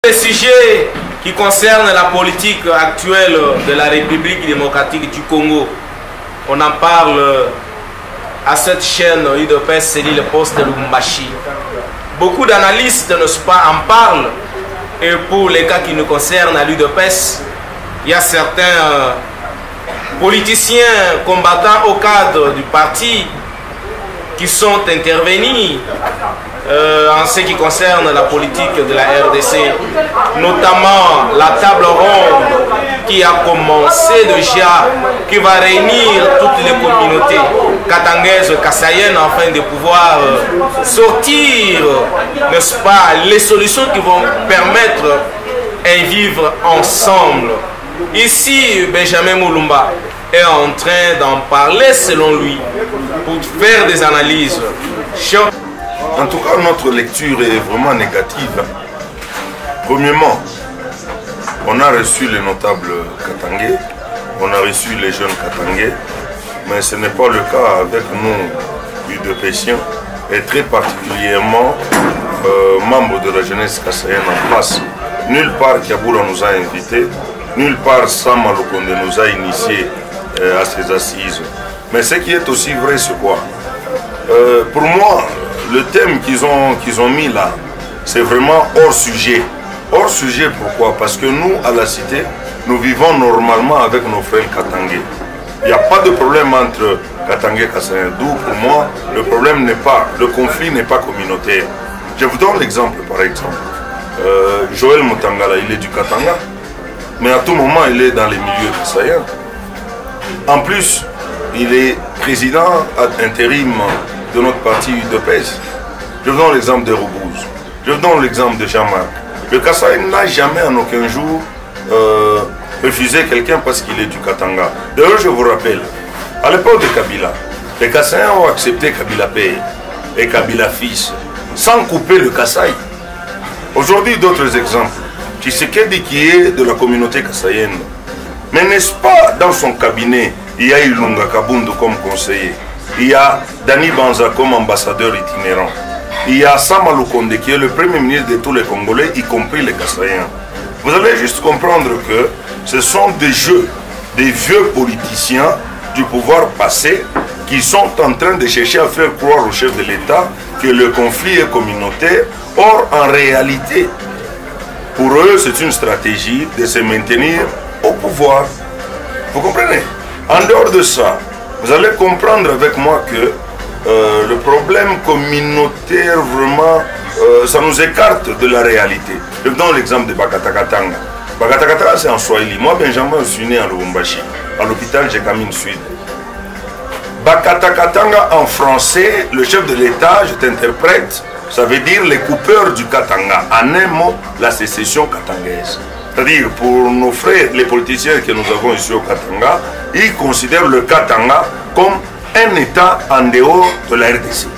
Le sujet qui concerne la politique actuelle de la République démocratique du Congo, on en parle à cette chaîne UDPS, c'est le poste de Lubumbashi. Beaucoup d'analystes, n'est-ce pas, en parlent. Et pour les cas qui nous concernent à l'UDPS, il y a certains politiciens combattants au cadre du parti qui sont intervenus en ce qui concerne la politique de la RDC, notamment la table ronde qui a commencé déjà, qui va réunir toutes les communautés katangaises, kassayennes, afin de pouvoir sortir, n'est-ce pas, les solutions qui vont permettre un vivre ensemble. Ici, Benjamin Mulumba est en train d'en parler selon lui pour faire des analyses. En tout cas, notre lecture est vraiment négative. Premièrement, on a reçu les notables katangais, on a reçu les jeunes katangais, mais ce n'est pas le cas avec nous, UDPSiens, et très particulièrement membres de la jeunesse kassaïenne en place. Nulle part Kiaboura nous a invités, nulle part Sama Lukonde nous a initiés à ces assises. Mais ce qui est aussi vrai, c'est quoi? Pour moi, le thème qu'ils ont mis là, c'est vraiment hors sujet. Hors sujet, pourquoi? Parce que nous, à la cité, nous vivons normalement avec nos frères katangais. Il n'y a pas de problème entre katangais et kassaïens. D'où, pour moi, le conflit n'est pas communautaire. Je vous donne l'exemple, par exemple. Joël Mutangala, il est du Katanga, mais à tout moment, il est dans les milieux kassaïens. En plus, il est président ad intérim de notre parti UDPS. Je vous donne l'exemple de Roubouz. Je vous donne l'exemple de Jean-Marc. Le Kassai n'a jamais en aucun jour refusé quelqu'un parce qu'il est du Katanga. D'ailleurs, je vous rappelle, à l'époque de Kabila, les Kassaïens ont accepté Kabila Père et Kabila Fils sans couper le Kassai. Aujourd'hui, d'autres exemples. Tshisekedi qui est de la communauté kassaïenne. Mais n'est-ce pas dans son cabinet, il y a Ilunga Kabundu comme conseiller, il y a Dani Banza comme ambassadeur itinérant, il y a Sama Lukonde qui est le premier ministre de tous les Congolais, y compris les Kassaïens. Vous allez juste comprendre que ce sont des jeux, des vieux politiciens du pouvoir passé qui sont en train de chercher à faire croire au chef de l'État que le conflit est communautaire. Or, en réalité, pour eux, c'est une stratégie de se maintenir au pouvoir. Vous comprenez? En dehors de ça, vous allez comprendre avec moi que le problème communautaire, vraiment, ça nous écarte de la réalité. Je vous donne l'exemple de Bakatakatanga. Bakatakatanga, c'est en Swahili. Moi, Benjamin, je suis né à Lubumbashi, à l'hôpital Jekamine Sud. Bakatakatanga, en français, le chef de l'État, je t'interprète, ça veut dire les coupeurs du Katanga. En un mot, la sécession katangaise. C'est-à-dire, pour nos frères, les politiciens que nous avons ici au Katanga, ils considèrent le Katanga comme un État en dehors de la RDC.